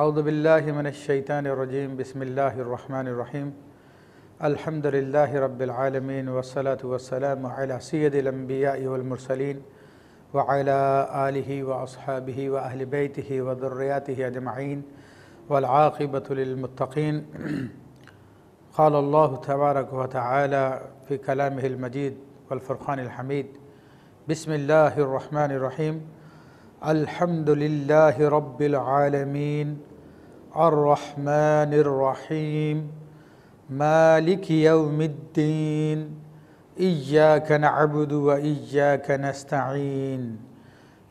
اعوذ باللہ من الشیطان الرجیم بسم اللہ الرحمن الرحیم الحمد للہ رب العالمین والصلاة والسلام علی سید الانبیاء والمرسلین وعلی آلہ واصحابہ واہل بیتہ وذریاتہ اجمعین والعاقبۃ للمتقین قال اللہ تبارک وتعالی فی کلامہ المجید والفرقان الحمید بسم اللہ الرحمن الرحیم الحمد للہ رب العالمین الرحمن الرحیم مالک یوم الدین ایاک نعبد و ایاک نستعین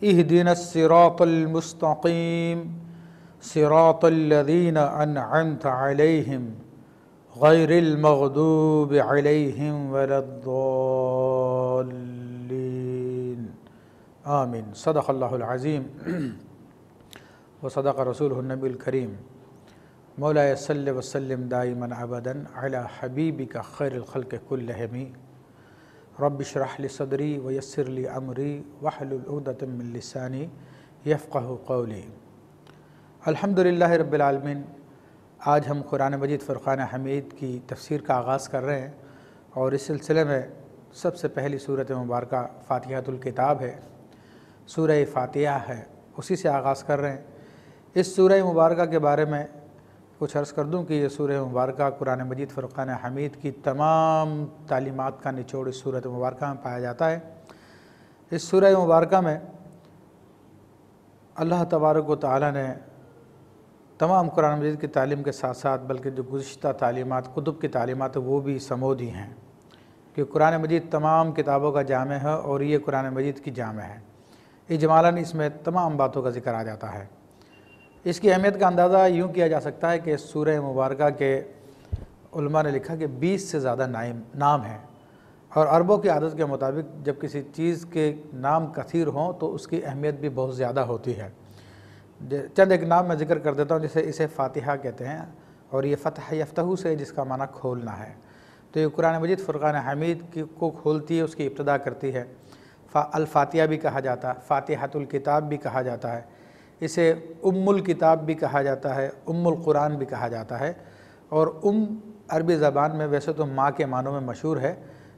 اہدنا الصراط المستقیم صراط الذین انعمت علیہم غیر المغضوب علیہم ولا الضالین آمین۔ صدق اللہ العظیم وصدق رسولہ النبی الکریم۔ مولاي صل وسلم دائما ابدا علی حبیبک خیر الخلق کلہم رب اشرح لی صدری ویسر لی امری واحلل عقدۃ من لسانی یفقہوا قولی۔ الحمدللہ رب العالمین۔ آج ہم قرآن مجید فرقان حمید کی تفسیر کا آغاز کر رہے ہیں، اور اس سلسلے میں سب سے پہلی سورۃ مبارکہ فاتحۃ الکتاب ہے، سورہ فاتحہ ہے، اسی سے آغاز کر رہے ہیں۔ اس سورہ مبارکہ کے بارے میں کچھ عرض کر دوں کہ یہ سورہ مبارکہ قرآن مجید فرقان حمید کی تمام تعلیمات کا نچوڑ اس سورۃ مبارکہ میں پایا جاتا ہے۔ اس سورہ مبارکہ میں اللہ تبارک و تعالی نے تمام قرآن مجید کی تعلیم کے ساتھ ساتھ بلکہ جو گزشتہ تعلیمات کتب کی تعلیمات وہ بھی سمو دی ہیں، کہ قرآن مجید تمام کتابوں کا جامع ہے اور یہ قرآن مجید کی جامع ہے۔ اجمالاً اس میں تمام باتوں کا ذکر آ جاتا ہے۔ اس کی اہمیت کا اندازہ یوں کیا جا سکتا ہے کہ سورہ مبارکہ کے علماء نے لکھا کہ 20 سے زیادہ نام ہیں، اور عربوں کی عادت کے مطابق جب کسی چیز کے نام کثیر ہوں تو اس کی اہمیت بھی بہت زیادہ ہوتی ہے۔ چند ایک نام میں ذکر کر دیتا ہوں، جیسے اسے فاتحہ کہتے ہیں، اور یہ فتح یفتح سے جس کا معنی کھولنا ہے، تو یہ قرآن مجید فرقان حمید کو کھولتی ہے، اس کی ابتدا کرتی ہے۔ الفاتحہ بھی کہا جاتا ہے، فاتحۃ الکتاب بھی کہا جاتا ہے، اسے ام الکتاب بھی کہا جاتا ہے، ام القرآن بھی کہا جاتا ہے۔ اور عربی زبان میں ویسے تو ماں کے معنوں میں مشہور ہے،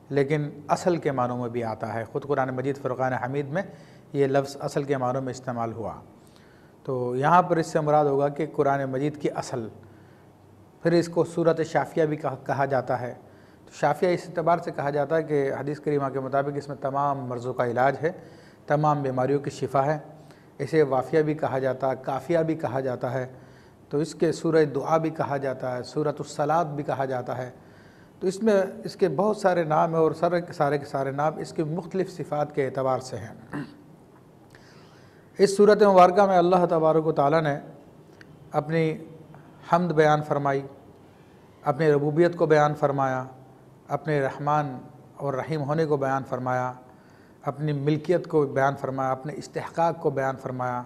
لیکن اصل کے معنوں میں بھی آتا ہے۔ خود قرآن مجید فرقان حمید میں یہ لفظ اصل کے معنوں میں استعمال ہوا، تو یہاں پر اس سے مراد ہوگا کہ قرآن مجید کی اصل۔ پھر اس کو سورۃ شافیہ بھی کہا جاتا ہے۔ تو شافیہ اس اعتبار سے کہا جاتا ہے کہ حدیث کریمہ کے مطابق اس میں تمام مرضوں کا علاج ہے، تمام بیماریوں کی شفا ہے۔ اسے وافیہ بھی کہا جاتا ہے، کافیہ بھی کہا جاتا ہے، تو اس کے سورہ دعا بھی کہا جاتا ہے، سورۃ الصلاۃ بھی کہا جاتا ہے۔ تو اس میں اس کے بہت سارے نام ہیں، اور سارے کے سارے نام اس کے مختلف صفات کے اعتبار سے ہیں۔ اس سورۃ مبارکہ میں اللہ تبارک و تعالیٰ نے اپنی حمد بیان فرمائی، اپنی ربوبیت کو بیان فرمایا، اپنے رحمان اور رحیم ہونے کو بیان فرمایا، اپنی ملکیت کو بیان فرمایا، اپنے استحقاق کو بیان فرمایا،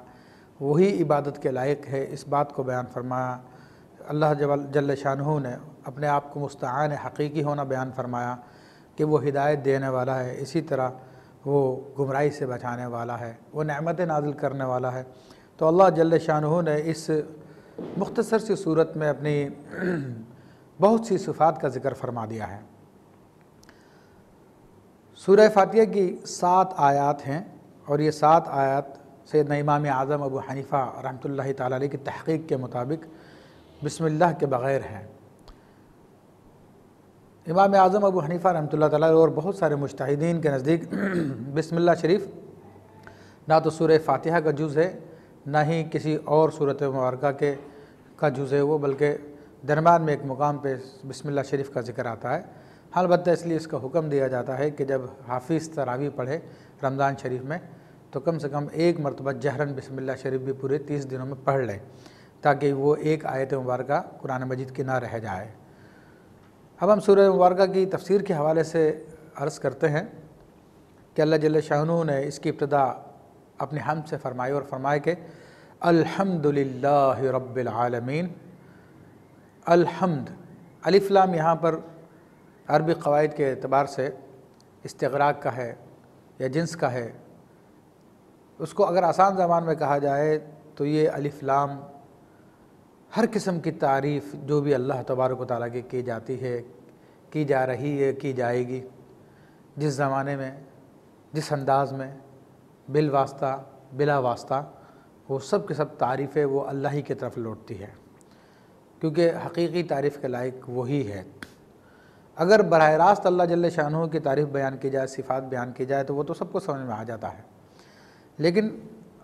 وہی عبادت کے لائق ہے، اس بات کو بیان فرمایا۔ اللہ جل شانہ نے اپنے آپ کو مستعان حقیقی ہونا بیان فرمایا کہ وہ ہدایت دینے والا ہے، اسی طرح وہ گمراہی سے بچانے والا ہے، وہ نعمت نازل کرنے والا ہے۔ تو اللہ جل شانہ نے اس مختصر سی صورت میں اپنی بہت سی صفات کا ذکر فرما دیا ہے۔ سورہ فاتحہ کی 7 آیات ہیں، اور یہ 7 آیات سیدنا امام اعظم ابو حنیفہ رحمۃ اللہ تعالیٰ علیہ کی تحقیق کے مطابق بسم اللہ کے بغیر ہیں۔ امام اعظم ابو حنیفہ رحمۃ اللہ تعالیٰ اور بہت سارے مجتہدین کے نزدیک بسم اللہ شریف نہ تو سورہ فاتحہ کا جز ہے، نہ ہی کسی اور سورۃ مبارکہ کا جز ہے وہ، بلکہ درمیان میں ایک مقام پہ بسم اللہ شریف کا ذکر آتا ہے۔ البتہ اس لیے اس کا حکم دیا جاتا ہے کہ جب حافظ تراویح پڑھے رمضان شریف میں تو کم سے کم ایک مرتبہ جہراً بسم اللہ شریف بھی پورے 30 دنوں میں پڑھ لیں، تاکہ وہ ایک آیت مبارکہ قرآن مجید کی نہ رہ جائے۔ اب ہم سورہ مبارکہ کی تفسیر کے حوالے سے عرض کرتے ہیں کہ اللہ جل شانہ نے اس کی ابتدا اپنے حمد سے فرمائی، اور فرمائے کہ الحمدللہ رب العالمین۔ الحمد، الف لام یہاں پر عربی قواعد کے اعتبار سے استغراق کا ہے یا جنس کا ہے۔ اس کو اگر آسان زبان میں کہا جائے تو یہ الف لام ہر قسم کی تعریف جو بھی اللہ تبارک و تعالیٰ کی جاتی ہے، کی جا رہی ہے، کی جائے گی، جس زمانے میں، جس انداز میں، بالواسطہ بلا واسطہ، وہ سب کے سب تعریفیں وہ اللہ ہی کی طرف لوٹتی ہے، کیونکہ حقیقی تعریف کے لائق وہی ہے۔ اگر براہ راست اللہ جل شانہ کی تعریف بیان کی جائے، صفات بیان کی جائے، تو وہ تو سب کو سمجھ میں آ جاتا ہے، لیکن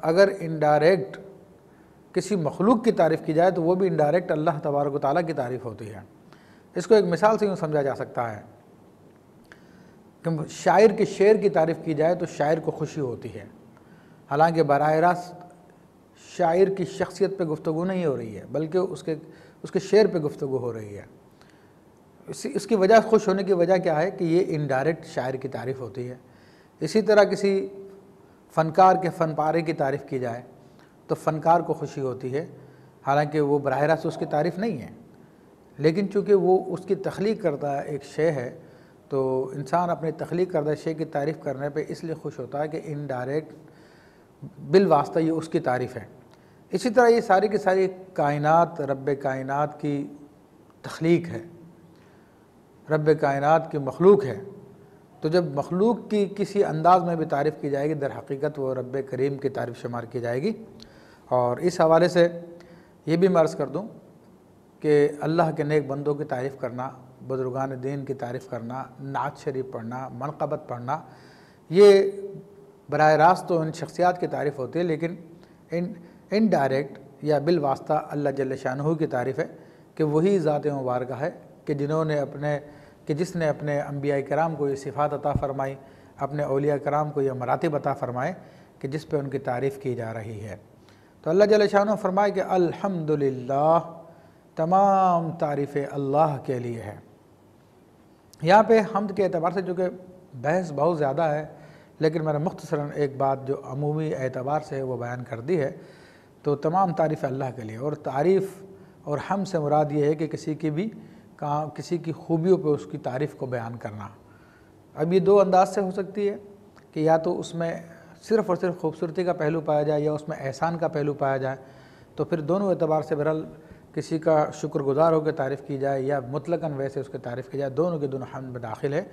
اگر انڈائریکٹ کسی مخلوق کی تعریف کی جائے تو وہ بھی انڈائریکٹ اللہ تبارک و تعالیٰ کی تعریف ہوتی ہے۔ اس کو ایک مثال سے یوں سمجھا جا سکتا ہے کہ شاعر کے شعر کی تعریف کی جائے تو شاعر کو خوشی ہوتی ہے، حالانکہ براہ راست شاعر کی شخصیت پہ گفتگو نہیں ہو رہی ہے، بلکہ اس کے شعر پہ گفتگو ہو رہی ہے۔ اس کی وجہ، خوش ہونے کی وجہ کیا ہے کہ یہ انڈائریکٹ شاعر کی تعریف ہوتی ہے۔ اسی طرح کسی فنکار کے فن پارے کی تعریف کی جائے تو فنکار کو خوشی ہوتی ہے، حالانکہ وہ براہ راست اس کی تعریف نہیں ہے، لیکن چونکہ وہ اس کی تخلیق کردہ ایک شے ہے، تو انسان اپنی تخلیق کردہ شے کی تعریف کرنے پہ اس لیے خوش ہوتا ہے کہ انڈائریکٹ بالواسطہ یہ اس کی تعریف ہے۔ اسی طرح یہ ساری کی ساری کائنات رب کائنات کی تخلیق ہے، رب کائنات کی مخلوق ہے، تو جب مخلوق کی کسی انداز میں بھی تعریف کی جائے گی، در حقیقت وہ رب کریم کی تعریف شمار کی جائے گی۔ اور اس حوالے سے یہ بھی میں عرض کر دوں کہ اللہ کے نیک بندوں کی تعریف کرنا، بزرگان دین کی تعریف کرنا، نعت شریف پڑھنا، منقبت پڑھنا، یہ براہ راست تو ان شخصیات کی تعریف ہوتی ہے، لیکن انڈائریکٹ یا بالواسطہ اللہ جل شانہ کی تعریف ہے کہ وہی ذات مبارکہ ہے کہ جس نے اپنے انبیاء کرام کو یہ صفات عطا فرمائی، اپنے اولیاء کرام کو یہ مراتب عطا فرمائے کہ جس پہ ان کی تعریف کی جا رہی ہے۔ تو اللہ جل شانہ فرمائے کہ الحمدللہ، تمام تعریفیں اللہ کے لیے ہے۔ یہاں پہ حمد کے اعتبار سے چونکہ بحث بہت زیادہ ہے، لیکن میں نے مختصراً ایک بات جو عمومی اعتبار سے وہ بیان کر دی ہے، تو تمام تعریف اللہ کے لیے، اور تعریف اور حمد سے مراد یہ ہے کہ کسی کی خوبیوں پہ اس کی تعریف کو بیان کرنا۔ اب یہ دو انداز سے ہو سکتی ہے کہ یا تو اس میں صرف اور صرف خوبصورتی کا پہلو پایا جائے یا اس میں احسان کا پہلو پایا جائے، تو پھر دونوں اعتبار سے بہرحال کسی کا شکر گزار ہو کے تعریف کی جائے یا مطلقاً ویسے اس کی تعریف کی جائے، دونوں کے دونوں حمد میں داخل ہے۔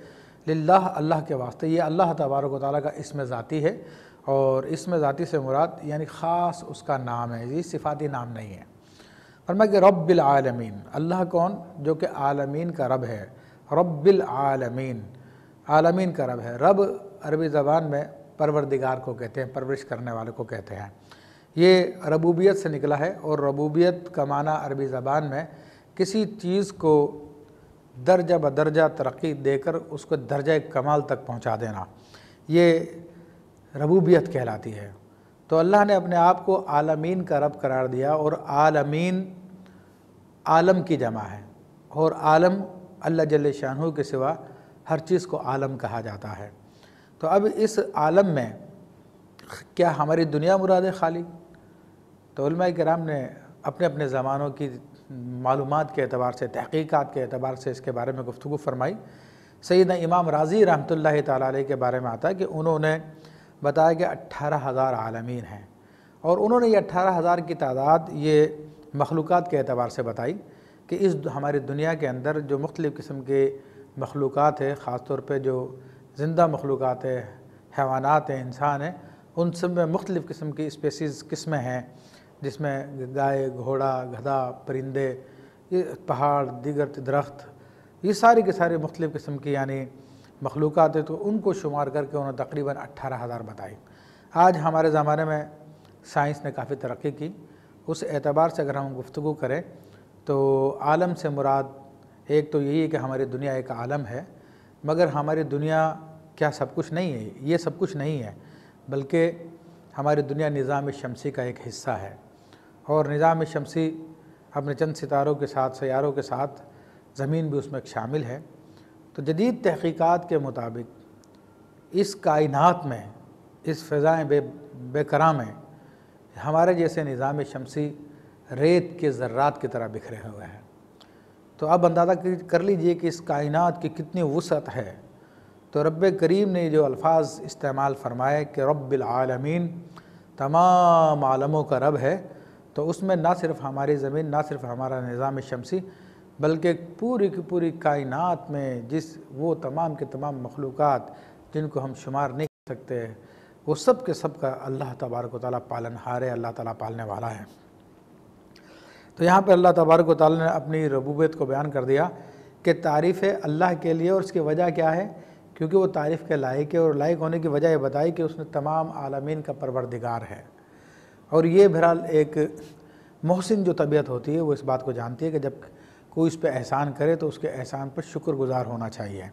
للہ، اللہ کے واسطے، یہ اللہ تبارک و تعالیٰ کا اسم ذاتی ہے، اور اسم ذاتی سے مراد یعنی خاص اس کا نام ہے، یہ صفاتی نام نہیں ہے۔ فرمایا کہ رب العالمین، اللہ کون؟ جو کہ عالمین کا رب ہے، رب العالمین، عالمین کا رب ہے۔ رب عربی زبان میں پروردگار کو کہتے ہیں، پرورش کرنے والے کو کہتے ہیں۔ یہ ربوبیت سے نکلا ہے، اور ربوبیت کا معنی عربی زبان میں کسی چیز کو درجہ بدرجہ ترقی دے کر اس کو درجہ کمال تک پہنچا دینا، یہ ربوبیت کہلاتی ہے۔ تو اللہ نے اپنے آپ کو عالمین کا رب قرار دیا، اور عالمین عالم کی جمع ہے، اور عالم اللہ جل شانہ کے سوا ہر چیز کو عالم کہا جاتا ہے۔ تو اب اس عالم میں کیا ہماری دنیا مراد ہے خالی؟ تو علماء کرام نے اپنے اپنے زمانوں کی معلومات کے اعتبار سے، تحقیقات کے اعتبار سے اس کے بارے میں گفتگو فرمائی۔ سیدنا امام رازی رحمۃ اللہ تعالیٰ علیہ کے بارے میں آتا ہے کہ انہوں نے بتایا کہ 18,000 عالمین ہیں، اور انہوں نے یہ 18,000 کی تعداد یہ مخلوقات کے اعتبار سے بتائی کہ اس ہماری دنیا کے اندر جو مختلف قسم کے مخلوقات ہیں، خاص طور پہ جو زندہ مخلوقات ہیں، حیوانات ہیں، انسان ہیں، ان سب میں مختلف قسم کی اسپیسیز قسمیں ہیں، جس میں گائے، گھوڑا، گدھا، پرندے، یہ پہاڑ، دیگر درخت، یہ ساری کے سارے مختلف قسم کی یعنی مخلوقات ہیں، تو ان کو شمار کر کے انہوں نے تقریباً 18,000 بتائی۔ آج ہمارے زمانے میں سائنس نے کافی ترقی کی، اس اعتبار سے اگر ہم گفتگو کریں تو عالم سے مراد ایک تو یہی ہے کہ ہماری دنیا ایک عالم ہے، مگر ہماری دنیا کیا سب کچھ نہیں ہے؟ یہ سب کچھ نہیں ہے، بلکہ ہماری دنیا نظام شمسی کا ایک حصہ ہے، اور نظام شمسی اپنے چند ستاروں کے ساتھ، سیاروں کے ساتھ زمین بھی اس میں شامل ہے۔ تو جدید تحقیقات کے مطابق اس کائنات میں، اس فضائیں بے کرام میں ہمارے جیسے نظام شمسی ریت کے ذرات کی طرح بکھرے ہوئے ہیں۔ تو اب اندازہ کر لیجئے کہ اس کائنات کی کتنی وسعت ہے۔ تو رب کریم نے جو الفاظ استعمال فرمائے کہ رب العالمین، تمام عالموں کا رب ہے، تو اس میں نہ صرف ہماری زمین، نہ صرف ہمارا نظام شمسی، بلکہ پوری کی پوری کائنات میں وہ تمام کے تمام مخلوقات جن کو ہم شمار نہیں کر سکتے، وہ سب کے سب کا اللہ تبارک و تعالیٰ پالن ہار ہے، اللہ تعالیٰ پالنے والا ہے۔ تو یہاں پہ اللہ تبارک و تعالیٰ نے اپنی ربوبیت کو بیان کر دیا کہ تعریف ہے اللہ کے لیے، اور اس کی وجہ کیا ہے؟ کیونکہ وہ تعریف کے لائق ہے، اور لائق ہونے کی وجہ یہ بتائی کہ اس نے تمام عالمین کا پروردگار ہے۔ اور یہ بہرحال ایک محسن جو طبیعت ہوتی ہے وہ اس بات کو جانتی ہے کہ جب کوئی اس پہ احسان کرے تو اس کے احسان پر شکر گزار ہونا چاہیے۔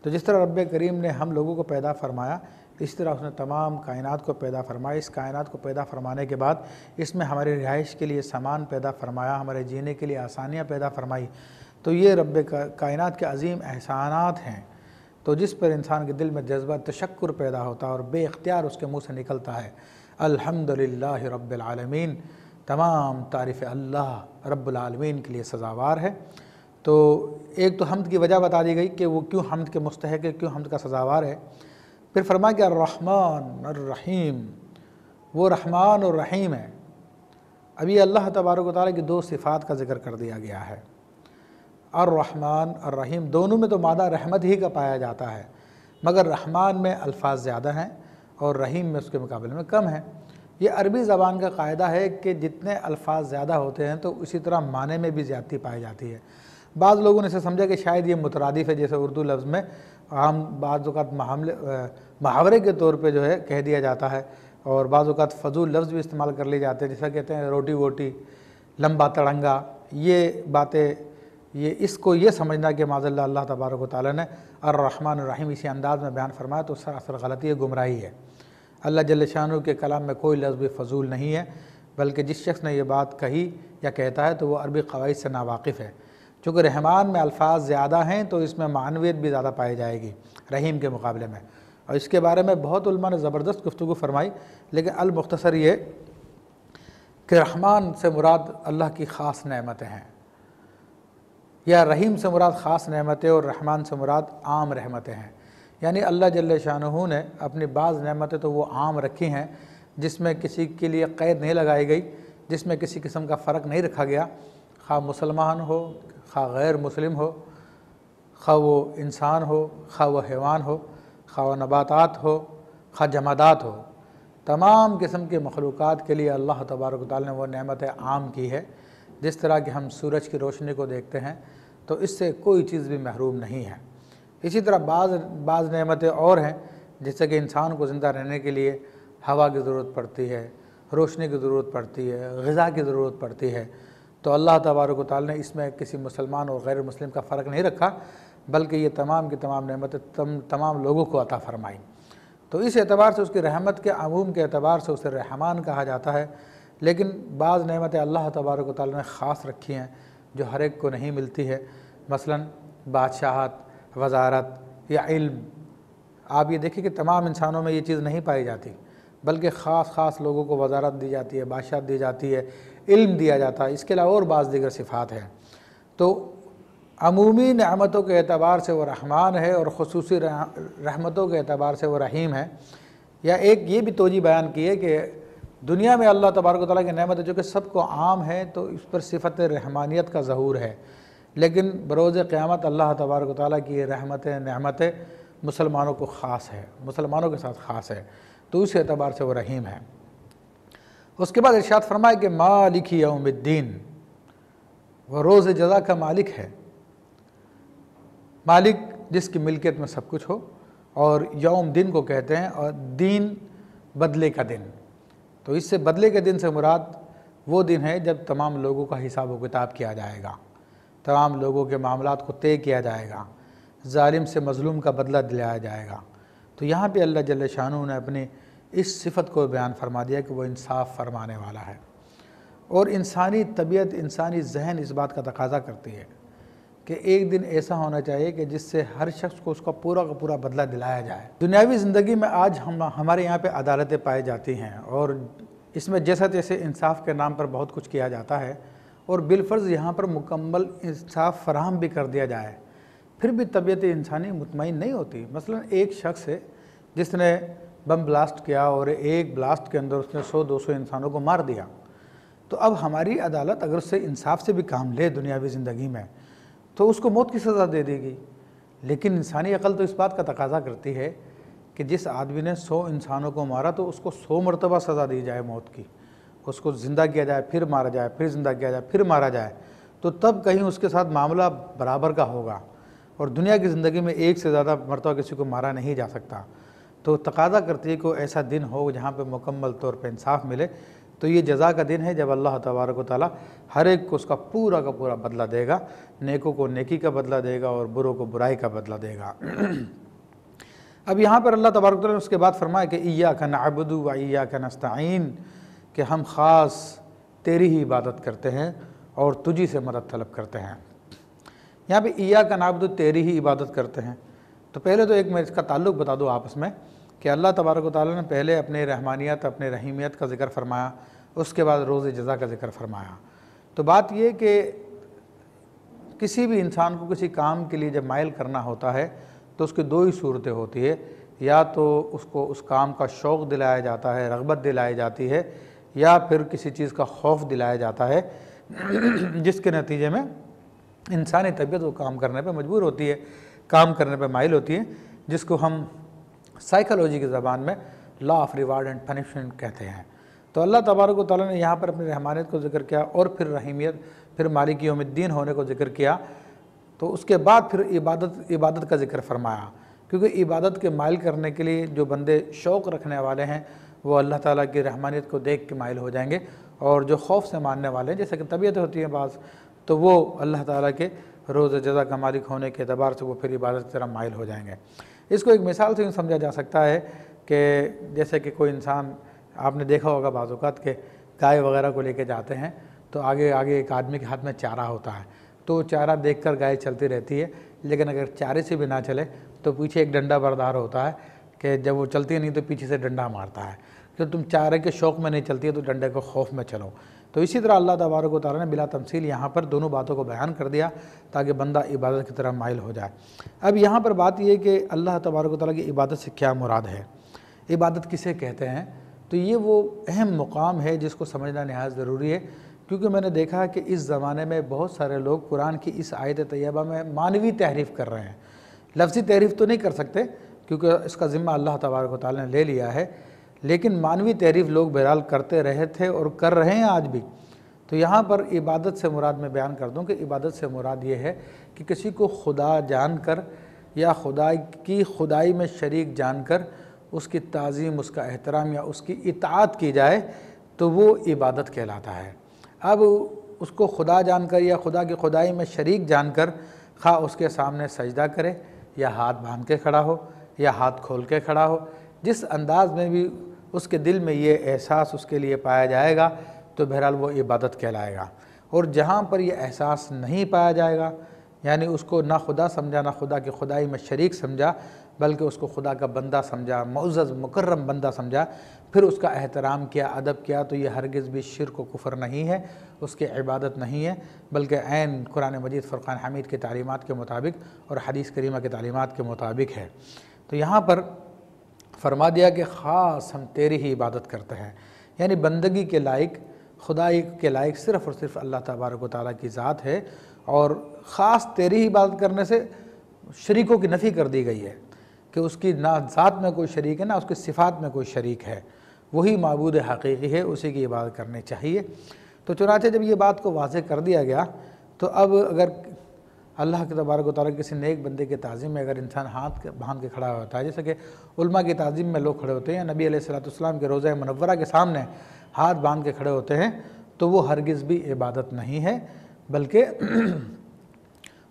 تو جس طرح رب کریم نے ہم لوگوں کو پیدا فرمایا، اس طرح اس نے تمام کائنات کو پیدا فرمایا۔ اس کائنات کو پیدا فرمانے کے بعد اس میں ہماری رہائش کے لیے سامان پیدا فرمایا، ہمارے جینے کے لیے آسانیاں پیدا فرمائی۔ تو یہ رب کائنات کے عظیم احسانات ہیں، تو جس پر انسان کے دل میں جذبہ تشکر پیدا ہوتا ہے اور بے اختیار اس کے منہ سے نکلتا ہے الحمدللہ رب العالمین، تمام تعریف اللہ رب العالمین کے لیے سزاوار ہے۔ تو ایک تو حمد کی وجہ بتا دی گئی کہ وہ کیوں حمد کے مستحق ہے، کیوں حمد کا سزاوار ہے۔ پھر فرمایا کہ الرحمن الرحیم، وہ رحمان اور رحیم ہے۔ اب یہ اللہ تبارک و تعالیٰ کی دو صفات کا ذکر کر دیا گیا ہے، الرحمن الرحیم، دونوں میں تو مادہ رحمت ہی کا پایا جاتا ہے، مگر رحمان میں الفاظ زیادہ ہیں اور رحیم میں اس کے مقابلے میں کم ہیں۔ یہ عربی زبان کا قاعدہ ہے کہ جتنے الفاظ زیادہ ہوتے ہیں تو اسی طرح معنی میں بھی زیادتی پائی جاتی ہے۔ بعض لوگوں نے اسے سمجھا کہ شاید یہ مترادف ہے، جیسے اردو لفظ میں عام بعض اوقات محاورے کے طور پہ جو ہے کہہ دیا جاتا ہے، اور بعض اوقات فضول لفظ بھی استعمال کر لی جاتے ہیں، جیسا کہتے ہیں روٹی ووٹی، لمبا تڑنگا، یہ باتیں، اس کو یہ سمجھنا کہ معاذ اللہ اللہ تبارک و تعالیٰ نے الرحمن الرحیم اسی انداز میں بیان فرمایا تو سراسر غلطی ہے، گمراہی ہے۔ اللہ جل شانہ کے کلام میں کوئی لفظ بھی فضول نہیں ہے، بلکہ جس شخص نے یہ بات کہی یا کہتا ہے تو وہ عربی قواعد سے ناواقف ہے۔ چونکہ رحمان میں الفاظ زیادہ ہیں تو اس میں معنویت بھی زیادہ پائی جائے گی رحیم کے مقابلے میں، اور اس کے بارے میں بہت علماء نے زبردست گفتگو فرمائی، لیکن المختصر یہ کہ رحمان سے مراد اللہ کی خاص نعمتیں ہیں، یا رحیم سے مراد خاص نعمتیں اور رحمان سے مراد عام رحمتیں ہیں۔ یعنی اللہ جل شانہ نے اپنی بعض نعمتیں تو وہ عام رکھی ہیں جس میں کسی کے لیے قید نہیں لگائی گئی، جس میں کسی قسم کا فرق نہیں رکھا گیا، خواہ مسلمان ہو، خواہ غیر مسلم ہو، خواہ وہ انسان ہو، خواہ وہ حیوان ہو، خواہ وہ نباتات ہو، خواہ جمادات ہو، تمام قسم کے مخلوقات کے لیے اللہ تبارک و تعالیٰ نے وہ نعمتیں عام کی ہے۔ جس طرح کہ ہم سورج کی روشنی کو دیکھتے ہیں تو اس سے کوئی چیز بھی محروم نہیں ہے۔ اسی طرح بعض نعمتیں اور ہیں، جیسے کہ انسان کو زندہ رہنے کے لیے ہوا کی ضرورت پڑتی ہے، روشنی کی ضرورت پڑتی ہے، غذا کی ضرورت پڑتی ہے، تو اللہ تبارک و تعالیٰ نے اس میں کسی مسلمان اور غیر مسلم کا فرق نہیں رکھا، بلکہ یہ تمام کی تمام نعمتیں تمام لوگوں کو عطا فرمائیں۔ تو اس اعتبار سے اس کی رحمت کے عموم کے اعتبار سے اسے رحمان کہا جاتا ہے، لیکن بعض نعمتیں اللہ تبارک و تعالیٰ نے خاص رکھی ہیں جو ہر ایک کو نہیں ملتی ہے، مثلا بادشاہت، وزارت یا علم۔ آپ یہ دیکھیں کہ تمام انسانوں میں یہ چیز نہیں پائی جاتی، بلکہ خاص لوگوں کو وزارت دی جاتی ہے، بادشاہت دی جاتی ہے، علم دیا جاتا ہے، اس کے علاوہ اور بعض دیگر صفات ہیں۔ تو عمومی نعمتوں کے اعتبار سے وہ رحمان ہے اور خصوصی رحمتوں کے اعتبار سے وہ رحیم ہے۔ یا ایک یہ بھی توجہ بیان کی ہے کہ دنیا میں اللہ تبارک و تعالیٰ کی نعمت جو کہ سب کو عام ہے تو اس پر صفت رحمانیت کا ظہور ہے، لیکن بروز قیامت اللہ تبارک و تعالیٰ کی یہ نعمتیں مسلمانوں کو خاص ہے، مسلمانوں کے ساتھ خاص ہے، تو اس اعتبار سے وہ رحیم ہے۔ اس کے بعد ارشاد فرمائے کہ مالک یوم الدین، وہ روز جزا کا مالک ہے، مالک جس کی ملکیت میں سب کچھ ہو، اور یوم دن کو کہتے ہیں، اور دین بدلے کا دن، تو اس سے بدلے کے دن سے مراد وہ دن ہے جب تمام لوگوں کا حساب و کتاب کیا جائے گا، تمام لوگوں کے معاملات کو طے کیا جائے گا، ظالم سے مظلوم کا بدلہ دلایا جائے گا۔ تو یہاں پہ اللہ جل شانہ نے اپنی اس صفت کو بیان فرما دیا کہ وہ انصاف فرمانے والا ہے، اور انسانی طبیعت، انسانی ذہن اس بات کا تقاضا کرتی ہے کہ ایک دن ایسا ہونا چاہیے کہ جس سے ہر شخص کو اس کا پورا کا پورا بدلہ دلایا جائے۔ دنیاوی زندگی میں آج ہمارے یہاں پہ عدالتیں پائی جاتی ہیں، اور اس میں جیسے انصاف کے نام پر بہت کچھ کیا جاتا ہے، اور بالفرض یہاں پر مکمل انصاف فراہم بھی کر دیا جائے، پھر بھی طبیعت انسانی مطمئن نہیں ہوتی۔ مثلا ایک شخص ہے جس نے بم بلاسٹ کیا، اور ایک بلاسٹ کے اندر اس نے 100-200 انسانوں کو مار دیا، تو اب ہماری عدالت اگر اس سے انصاف سے بھی کام لے دنیاوی زندگی میں تو اس کو موت کی سزا دے دے گی، لیکن انسانی عقل تو اس بات کا تقاضا کرتی ہے کہ جس آدمی نے 100 انسانوں کو مارا تو اس کو 100 مرتبہ سزا دی جائے موت کی، اس کو زندہ کیا جائے، پھر مارا جائے، پھر زندہ کیا جائے، پھر مارا جائے، تو تب کہیں اس کے ساتھ معاملہ برابر کا ہوگا۔ اور دنیا کی زندگی میں ایک سے زیادہ مرتبہ کسی کو مارا نہیں جا سکتا، تو تقاضا کرتی ہے کہ ایسا دن ہو جہاں پہ مکمل طور پہ انصاف ملے۔ تو یہ جزا کا دن ہے جب اللہ تبارک و تعالیٰ ہر ایک کو اس کا پورا کا پورا بدلہ دے گا، نیکوں کو نیکی کا بدلہ دے گا اور بروں کو برائی کا بدلہ دے گا۔ اب یہاں پر اللہ تبارک و تعالیٰ نے اس کے بعد فرمایا کہ ایاک نعبد و ایاک نستعین، کہ ہم خاص تیری ہی عبادت کرتے ہیں اور تجھی سے مدد طلب کرتے ہیں۔ یہاں پہ ایاک نعبد، تیری ہی عبادت کرتے ہیں، تو پہلے تو ایک میں اس کا تعلق بتا دوں آپس میں کہ اللہ تبارک و تعالیٰ نے پہلے اپنے رحمانیت، اپنے رحیمیت کا ذکر فرمایا، اس کے بعد روز جزا کا ذکر فرمایا۔ تو بات یہ کہ کسی بھی انسان کو کسی کام کے لیے جب مائل کرنا ہوتا ہے تو اس کی دو ہی صورتیں ہوتی ہے، یا تو اس کو اس کام کا شوق دلایا جاتا ہے، رغبت دلائی جاتی ہے، یا پھر کسی چیز کا خوف دلایا جاتا ہے جس کے نتیجے میں انسانی طبیعت وہ کام کرنے پہ مجبور ہوتی ہے، کام کرنے پہ مائل ہوتی ہے، جس کو ہم سائیکالوجی کی زبان میں law of reward and punishment کہتے ہیں۔ تو اللہ تبارک و تعالیٰ نے یہاں پر اپنی رحمانیت کو ذکر کیا اور پھر رحیمیت، پھر مالک یوم الدین ہونے کو ذکر کیا، تو اس کے بعد پھر عبادت کا ذکر فرمایا، کیونکہ عبادت کے مائل کرنے کے لیے جو بندے شوق رکھنے والے ہیں وہ اللہ تعالیٰ کی رحمانیت کو دیکھ کے مائل ہو جائیں گے، اور جو خوف سے ماننے والے ہیں جیسے کہ طبیعتیں ہوتی ہیں بعض، تو وہ اللہ تعالیٰ کے روز جزا کا مالک ہونے کے اعتبار سے وہ پھر عبادت کی طرف مائل ہو جائیں گے۔ اس کو ایک مثال سے یوں سمجھا جا سکتا ہے کہ جیسے کہ کوئی انسان، آپ نے دیکھا ہوگا بعض اوقات کہ گائے وغیرہ کو لے کے جاتے ہیں تو آگے ایک آدمی کے ہاتھ میں چارہ ہوتا ہے، تو چارہ دیکھ کر گائے چلتی رہتی ہے، لیکن اگر چارے سے بھی نہ چلے تو پیچھے ایک ڈنڈا بردار ہوتا ہے کہ جب وہ چلتی نہیں تو پیچھے سے ڈنڈا مارتا ہے کہ تم چارے کے شوق میں نہیں چلتی ہے تو ڈنڈے کو خوف میں چلو۔ تو اسی طرح اللہ تبارک و تعالیٰ نے بلا تمثیل یہاں پر دونوں باتوں کو بیان کر دیا تاکہ بندہ عبادت کی طرف مائل ہو جائے۔ اب یہاں پر بات یہ کہ اللہ تبارک و تعالیٰ کی عبادت سے کیا مراد ہے، عبادت کسے کہتے ہیں، تو یہ وہ اہم مقام ہے جس کو سمجھنا نہایت ضروری ہے، کیونکہ میں نے دیکھا کہ اس زمانے میں بہت سارے لوگ قرآن کی اس آیت طیبہ میں معنوی تحریف کر رہے ہیں، لفظی تحریف تو نہیں کر سکتے کیونکہ اس کا ذمہ اللہ تبارک و تعالیٰ نے لے لیا ہے، لیکن معنوی تحریف لوگ بہرحال کرتے رہے تھے اور کر رہے ہیں آج بھی۔ تو یہاں پر عبادت سے مراد میں بیان کر دوں کہ عبادت سے مراد یہ ہے کہ کسی کو خدا جان کر یا خدا کی خدائی میں شریک جان کر اس کی تعظیم، اس کا احترام یا اس کی اطاعت کی جائے تو وہ عبادت کہلاتا ہے۔ اب اس کو خدا جان کر یا خدا کی خدائی میں شریک جان کر خواہ اس کے سامنے سجدہ کرے یا ہاتھ باندھ کے کھڑا ہو یا ہاتھ کھول کے کھڑا ہو، جس انداز میں بھی اس کے دل میں یہ احساس اس کے لیے پایا جائے گا تو بہرحال وہ عبادت کہلائے گا۔ اور جہاں پر یہ احساس نہیں پایا جائے گا، یعنی اس کو نہ خدا سمجھا نہ خدا کی خدائی میں شریک سمجھا بلکہ اس کو خدا کا بندہ سمجھا، معزز مکرم بندہ سمجھا، پھر اس کا احترام کیا، ادب کیا، تو یہ ہرگز بھی شرک و کفر نہیں ہے، اس کی عبادت نہیں ہے، بلکہ عین قرآن مجید فرقان حمید کی تعلیمات کے مطابق اور حدیث کریمہ کی تعلیمات کے مطابق ہے۔ تو یہاں پر فرما دیا کہ خاص ہم تیری ہی عبادت کرتے ہیں، یعنی بندگی کے لائق، خدائی کے لائق صرف اور صرف اللہ تبارک و تعالیٰ کی ذات ہے، اور خاص تیری ہی عبادت کرنے سے شریکوں کی نفی کر دی گئی ہے کہ اس کی نہ ذات میں کوئی شریک ہے نہ اس کی صفات میں کوئی شریک ہے، وہی معبود حقیقی ہے، اسی کی عبادت کرنی چاہیے۔ تو چنانچہ جب یہ بات کو واضح کر دیا گیا تو اب اگر اللہ کے تبارک و تعالیٰ کسی نیک بندے کی تعظیم میں اگر انسان ہاتھ باندھ کے کھڑا ہوتا ہے، جیسے کہ علماء کی تعظیم میں لوگ کھڑے ہوتے ہیں، نبی علیہ السلام کے روضہ منورہ کے سامنے ہاتھ باندھ کے کھڑے ہوتے ہیں، تو وہ ہرگز بھی عبادت نہیں ہے بلکہ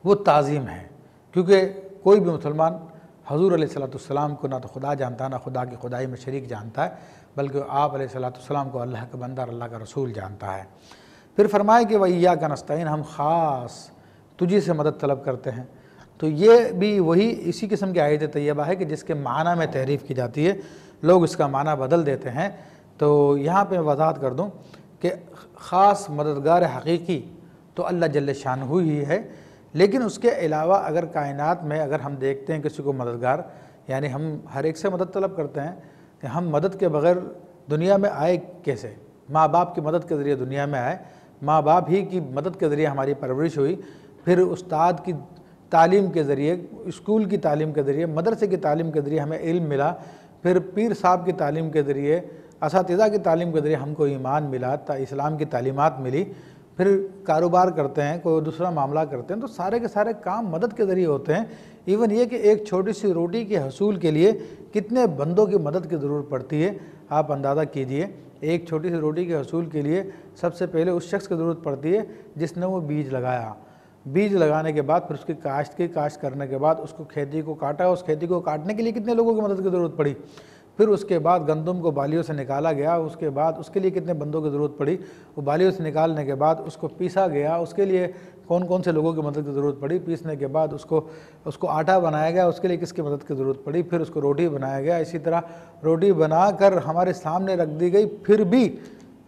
وہ تعظیم ہے، کیونکہ کوئی بھی مسلمان حضور علیہ السلام کو نہ تو خدا جانتا ہے نہ خدا کی خدائی میں شریک جانتا ہے، بلکہ آپ علیہ السلام کو اللہ کا بندہ اور اللہ کا رسول جانتا ہے۔ پھر فرمائے کہ وَإِيَّاكَ نَسْتَعِينُ، ہم خاص تجھی سے مدد طلب کرتے ہیں۔ تو یہ بھی وہی اسی قسم کی آیت طیبہ ہے کہ جس کے معنی میں تحریف کی جاتی ہے، لوگ اس کا معنی بدل دیتے ہیں۔ تو یہاں پہ وضاحت کر دوں کہ خاص مددگار حقیقی تو اللہ جل شانہ ہی ہے، لیکن اس کے علاوہ اگر کائنات میں اگر ہم دیکھتے ہیں کسی کو مددگار، یعنی ہم ہر ایک سے مدد طلب کرتے ہیں کہ ہم مدد کے بغیر دنیا میں آئے کیسے، ماں باپ کی مدد کے ذریعے دنیا میں آئے، ماں باپ ہی کی مدد کے ذریعے ہماری پرورش ہوئی، پھر استاد کی تعلیم کے ذریعے، اسکول کی تعلیم کے ذریعے، مدرسے کی تعلیم کے ذریعے ہمیں علم ملا، پھر پیر صاحب کی تعلیم کے ذریعے، اساتذہ کی تعلیم کے ذریعے ہم کو ایمان ملا، اسلام کی تعلیمات ملی، پھر کاروبار کرتے ہیں، کوئی دوسرا معاملہ کرتے ہیں، تو سارے کے سارے کام مدد کے ذریعے ہوتے ہیں۔ ایون یہ کہ ایک چھوٹی سی روٹی کے حصول کے لیے کتنے بندوں کی مدد کی ضرورت پڑتی ہے، آپ اندازہ کیجئے۔ ایک چھوٹی سی روٹی کے حصول کے لیے سب سے پہلے اس شخص کی ضرورت پڑتی ہے جس نے وہ بیج لگایا، بیج لگانے کے بعد پھر اس کی کاشت کرنے کے بعد اس کو کھیتی کو کاٹا، اس کھیتی کو کاٹنے کے لیے کتنے لوگوں کی مدد کی ضرورت پڑی، پھر اس کے بعد گندم کو بالیوں سے نکالا گیا، اس کے بعد اس کے لیے کتنے بندوں کی ضرورت پڑی، وہ بالیوں سے نکالنے کے بعد اس کو پیسا گیا، اس کے لیے کون کون سے لوگوں کی مدد کی ضرورت پڑی، پیسنے کے بعد اس کو آٹا بنایا گیا، اس کے لیے کس کی مدد کی ضرورت پڑی، پھر اس کو روٹی بنایا گیا، اسی طرح روٹی بنا کر ہمارے سامنے رکھ دی گئی، پھر بھی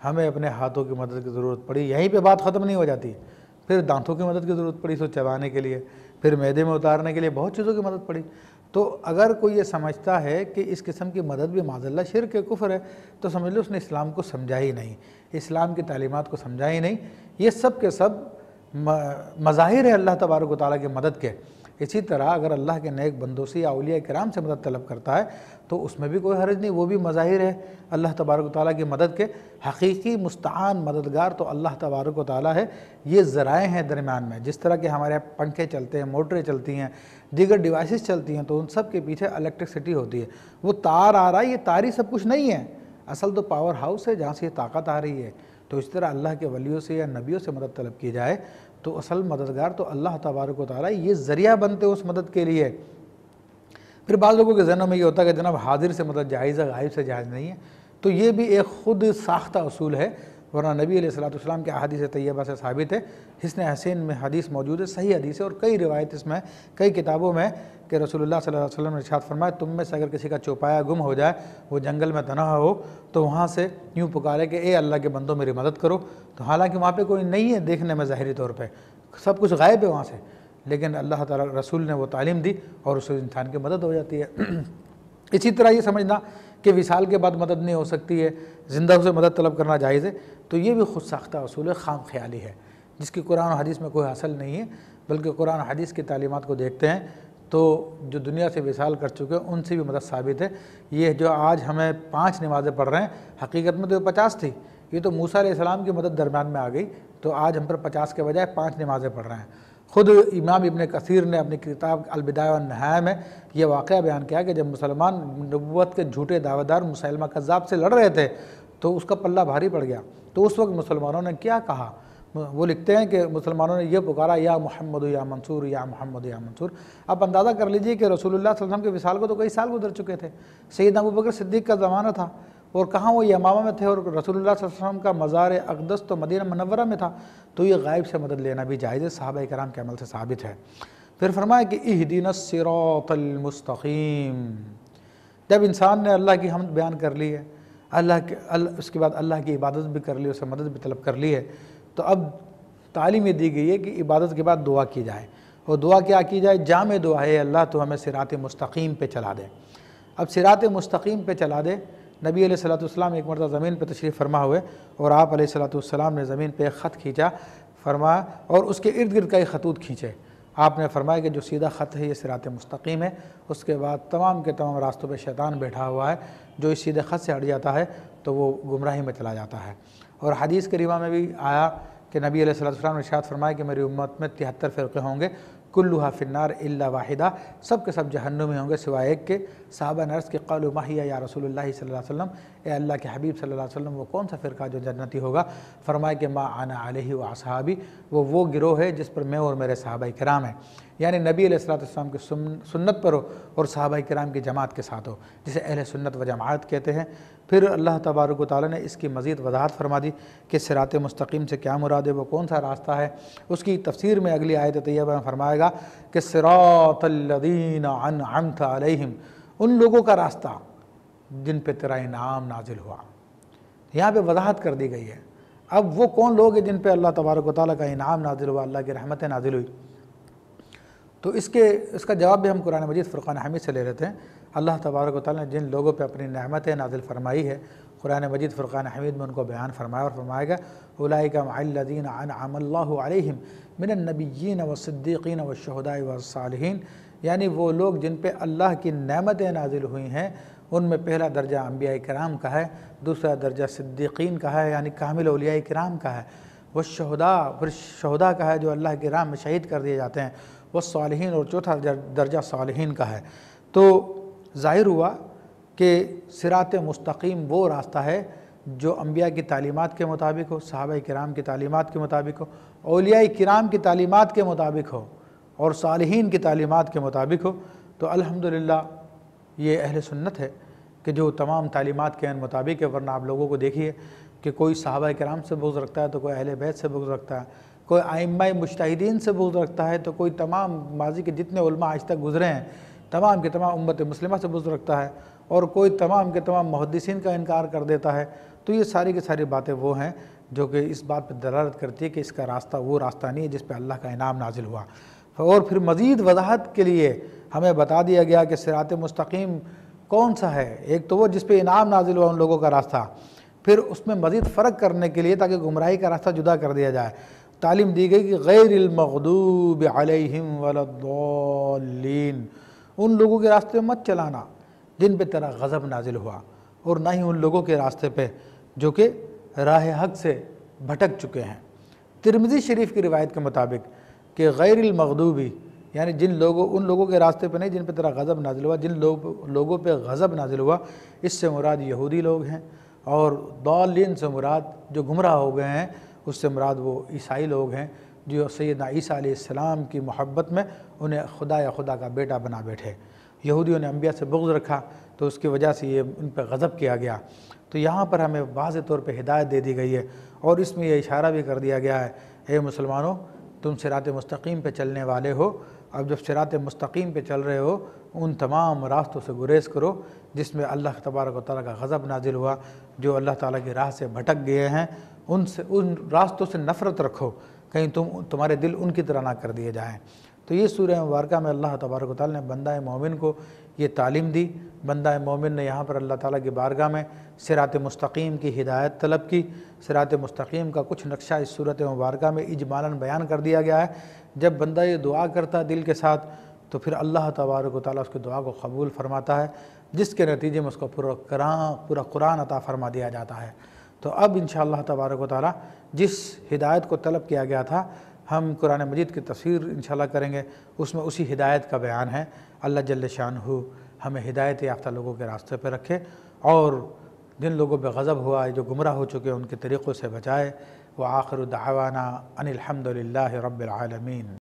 ہمیں اپنے ہاتھوں کی مدد کی ضرورت پڑی، یہیں پہ بات ختم نہیں ہو جاتی، پھر دانتوں کی مدد کی ضرورت پڑی اس کو چبانے کے لیے، پھر معدے میں اتارنے کے لیے بہت چیزوں کی مدد پڑی۔ تو اگر کوئی یہ سمجھتا ہے کہ اس قسم کی مدد بھی معاذ اللہ شرک ہے، کفر ہے، تو سمجھ لو اس نے اسلام کو سمجھا ہی نہیں، اسلام کی تعلیمات کو سمجھا ہی نہیں۔ یہ سب کے سب مظاہر ہے اللہ تبارک و تعالیٰ کی مدد کے۔ اسی طرح اگر اللہ کے نیک بندوں سے یا اولیاء کرام سے مدد طلب کرتا ہے تو اس میں بھی کوئی حرج نہیں، وہ بھی مظاہر ہے اللہ تبارک و تعالیٰ کی مدد کے۔ حقیقی مستعان مددگار تو اللہ تبارک و تعالیٰ ہے، یہ ذرائع ہیں درمیان میں، جس طرح کہ ہمارے پنکھے چلتے ہیں، موٹریں چلتی ہیں، دیگر ڈیوائسز چلتی ہیں، تو ان سب کے پیچھے الیکٹرسٹی ہوتی ہے، وہ تار آ رہا ہے، یہ تاری سب کچھ نہیں ہے، اصل تو پاور ہاؤس ہے جہاں سے یہ طاقت آ رہی ہے۔ تو اس طرح اللہ کے ولیوں سے یا نبیوں سے مدد طلب کی جائے تو اصل مددگار تو اللہ تبارک و تعالیٰ، یہ ذریعہ بنتے اس مدد کے لیے۔ پھر بعض لوگوں کے ذہنوں میں یہ ہوتا ہے کہ جناب حاضر سے مدد جائز ہے، غائب سے جائز نہیں ہے، تو یہ بھی ایک خود ساختہ اصول ہے، ورنہ نبی علیہ السلام کے احادیث طیبہ سے ثابت ہے۔ حسن حسین میں حدیث موجود ہے، صحیح حدیث ہے، اور کئی روایت اس میں، کئی کتابوں میں، کہ رسول اللہ صلی اللہ علیہ وسلم نے ارشاد فرمایا تم میں سے اگر کسی کا چوپایا گم ہو جائے، وہ جنگل میں تنہا ہو، تو وہاں سے یوں پکارے کہ اے اللہ کے بندوں میری مدد کرو، تو حالانکہ وہاں پہ کوئی نہیں ہے دیکھنے میں ظاہری طور پہ، سب کچھ غائب ہے وہاں سے، لیکن اللہ تعالیٰ رسول نے وہ تعلیم دی اور اس سے انسان کی مدد ہو جاتی ہے۔ اسی طرح یہ سمجھنا کہ وصال کے بعد مدد نہیں ہو سکتی ہے، زندہ سے مدد طلب کرنا جائز ہے، تو یہ بھی خود ساختہ اصول ہے، خام خیالی ہے، جس کی قرآن و حدیث میں کوئی حاصل نہیں ہے، بلکہ قرآن و حدیث کی تعلیمات کو دیکھتے ہیں تو جو دنیا سے وصال کر چکے ہیں ان سے بھی مدد ثابت ہے۔ یہ جو آج ہمیں 5 نمازیں پڑھ رہے ہیں، حقیقت میں تو 50 تھی، یہ تو موسیٰ علیہ السلام کی مدد درمیان میں آ گئی، تو آج ہم پر 50 کے بجائے 5 نمازیں پڑھ رہے ہیں۔ خود امام ابن کثیر نے اپنی کتاب البدایہ والنہایہ میں یہ واقعہ بیان کیا کہ جب مسلمان نبوت کے جھوٹے دعویدار مسیلمہ کذاب سے لڑ رہے تھے تو اس کا پلہ بھاری پڑ گیا، تو اس وقت مسلمانوں نے کیا کہا؟ وہ لکھتے ہیں کہ مسلمانوں نے یہ پکارا یا محمد یا منصور یا محمد یا منصور۔ آپ اندازہ کر لیجئے کہ رسول اللہ صلی اللہ علیہ وسلم کے وصال کو تو کئی سال گزر چکے تھے، سیدنا ابوبکر صدیق کا زمانہ تھا، اور کہاں وہ یمامہ میں تھے، اور رسول اللہ صلی اللہ علیہ وسلم کا مزار اقدس تو مدینہ منورہ میں تھا، تو یہ غائب سے مدد لینا بھی جائز ہے، صحابہ کرام کے عمل سے ثابت ہے۔ پھر فرمایا کہ اہدنا الصراط المستقیم۔ جب انسان نے اللہ کی حمد بیان کر لی ہے، اس کے بعد اللہ کی عبادت بھی کر لی، اسے مدد بھی طلب کر لی ہے، تو اب تعلیم یہ دی گئی ہے کہ عبادت کے بعد دعا کی جائے، اور دعا کیا کی جائے؟ جامع دعا ہے، اللہ تو ہمیں صراط مستقیم پہ چلا دے۔ اب صراط مستقیم پہ چلا دے، نبی علیہ السلام ایک مرتبہ زمین پہ تشریف فرما ہوئے، اور آپ علیہ السلام نے زمین پہ ایک خط کھینچا، فرمایا، اور اس کے ارد گرد کئی خطوط کھینچے۔ آپ نے فرمایا کہ جو سیدھا خط ہے یہ صراط مستقیم ہے، اس کے بعد تمام کے تمام راستوں پہ شیطان بیٹھا ہوا ہے، جو اس سیدھے خط سے ہٹ جاتا ہے تو وہ گمراہی میں چلا جاتا ہے۔ اور حدیث کریمہ میں بھی آیا کہ نبی علیہ السلام نے ارشاد فرمایا کہ میری امت میں 73 فرقے ہوں گے، کلھا فی النار الا واحدہ، سب کے سب جہنم میں ہوں گے سوائے ایک کے۔ صحابہ نے عرض کہ قالوا ما ہی یا رسول اللہ صلی اللہ علیہ وسلم، اے اللہ کے حبیب صلی اللہ علیہ وسلم وہ کون سا فرقہ جو جنتی ہوگا؟ فرمایا کہ ما انا علیہ و اصحابی، وہ گروہ ہے جس پر میں اور میرے صحابہ کرام ہیں، یعنی نبی علیہ السلام کی سنت پر ہو اور صحابہ کرام کی جماعت کے ساتھ ہو، جسے اہل سنت و جماعت کہتے ہیں۔ پھر اللہ تبارک و تعالیٰ نے اس کی مزید وضاحت فرما دی کہ صراط مستقیم سے کیا مراد ہے، وہ کون سا راستہ ہے۔ اس کی تفسیر میں اگلی آیت طیبہ میں فرمائے گا کہ صراط الذین انعمت علیہم، ان لوگوں کا راستہ جن پہ تیرا انعام نازل ہوا۔ یہاں پہ وضاحت کر دی گئی ہے، اب وہ کون لوگ ہیں جن پہ اللہ تبارک و تعالیٰ کا انعام نازل ہوا، اللہ کی رحمتیں نازل ہوئی؟ تو اس کا جواب بھی ہم قرآن مجید فرقان حمید سے لے لیتے ہیں۔ اللہ تبارک و تعالیٰ نے جن لوگوں پہ اپنی نعمتیں نازل فرمائی ہے قرآن مجید فرقان حمید میں ان کو بیان فرمایا اور فرمائے گا اولئک مع الذین انعم اللہ علیہم من النبیین والصدیقین والشہداء والصالحین، یعنی وہ لوگ جن پہ اللہ کی نعمتیں نازل ہوئی ہیں ان میں پہلا درجہ انبیاء کرام کا ہے، دوسرا درجہ صدیقین کا ہے یعنی کامل اولیاء کرام کا ہے، والشہداء پھر شہداء کا ہے جو اللہ کی راہ میں شہید کر دیے جاتے ہیں، والصالحین اور چوتھا درجہ صالحین کا ہے۔ تو ظاہر ہوا کہ صراط مستقیم وہ راستہ ہے جو انبیاء کی تعلیمات کے مطابق ہو، صحابہ کرام کی تعلیمات کے مطابق ہو، اولیاء کرام کی تعلیمات کے مطابق ہو اور صالحین کی تعلیمات کے مطابق ہو۔ تو الحمدللہ یہ اہل سنت ہے کہ جو تمام تعلیمات کے مطابق ہے، ورنہ آپ لوگوں کو دیکھیے کہ کوئی صحابہ کرام سے بغض رکھتا ہے تو کوئی اہل بیت سے بغض رکھتا ہے، کوئی ائمہ مجتہدین سے بغض رکھتا ہے تو کوئی تمام ماضی کے جتنے علماء آج تک گزرے ہیں تمام کے تمام امت مسلمہ سے بغض رکھتا ہے، اور کوئی تمام کے تمام محدثین کا انکار کر دیتا ہے۔ تو یہ ساری کی ساری باتیں وہ ہیں جو کہ اس بات پہ دلالت کرتی ہے کہ اس کا راستہ وہ راستہ نہیں ہے جس پہ اللہ کا انعام نازل ہوا۔ اور پھر مزید وضاحت کے لیے ہمیں بتا دیا گیا کہ صراط مستقیم کون سا ہے۔ ایک تو وہ جس پہ انعام نازل ہوا ان لوگوں کا راستہ، پھر اس میں مزید فرق کرنے کے لیے تاکہ گمراہی کا راستہ جدا کر دیا جائے، تعلیم دی گئی کہ غیر المغضوب علیہم ولا الضالین، ان لوگوں کے راستے مت چلانا جن پہ تیرا غضب نازل ہوا، اور نہ ہی ان لوگوں کے راستے پہ جو کہ راہ حق سے بھٹک چکے ہیں۔ ترمذی شریف کی روایت کے مطابق کہ غیر المغضوبی یعنی ان لوگوں کے راستے پہ نہیں جن پہ تیرا غضب نازل ہوا، جن لوگوں پہ غضب نازل ہوا اس سے مراد یہودی لوگ ہیں، اور ضالین سے مراد جو گمراہ ہو گئے ہیں اس سے مراد وہ عیسائی لوگ ہیں جو سیدنا عیسیٰ علیہ السلام کی محبت میں انہیں خدا یا خدا کا بیٹا بنا بیٹھے۔ یہودیوں نے انبیاء سے بغض رکھا تو اس کی وجہ سے یہ ان پہ غضب کیا گیا۔ تو یہاں پر ہمیں واضح طور پہ ہدایت دے دی گئی ہے، اور اس میں یہ اشارہ بھی کر دیا گیا ہے اے مسلمانوں تم صراط مستقیم پہ چلنے والے ہو، اب جب صراط مستقیم پہ چل رہے ہو ان تمام راستوں سے گریز کرو جس میں اللہ تبارک و تعالیٰ کا غضب نازل ہوا، جو اللہ تعالیٰ کی راہ سے بھٹک گئے ہیں ان راستوں سے نفرت رکھو، کہیں تمہارے دل ان کی طرح نہ کر دیے جائیں۔ تو یہ سورہ مبارکہ میں اللہ تبارک و تعالیٰ نے بندہ مومن کو یہ تعلیم دی۔ بندہ مومن نے یہاں پر اللہ تعالیٰ کی بارگاہ میں صراط مستقیم کی ہدایت طلب کی۔ صراط مستقیم کا کچھ نقشہ اس سورۃ مبارکہ میں اجمالاً بیان کر دیا گیا ہے۔ جب بندہ یہ دعا کرتا دل کے ساتھ تو پھر اللہ تبارک و تعالیٰ اس کی دعا کو قبول فرماتا ہے، جس کے نتیجے میں اس کو پورا قرآن عطا فرما دیا جاتا ہے۔ تو اب انشاءاللہ تبارک و تعالیٰ جس ہدایت کو طلب کیا گیا تھا ہم قرآن مجید کی تفسیر انشاءاللہ کریں گے، اس میں اسی ہدایت کا بیان ہے۔ اللہ جل شانہ ہمیں ہدایت یافتہ لوگوں کے راستے پہ رکھے، اور جن لوگوں پہ غضب ہوا ہے جو گمراہ ہو چکے ان کے طریقوں سے بچائے۔ وآخر دعوانا ان الحمد للہ رب العالمین۔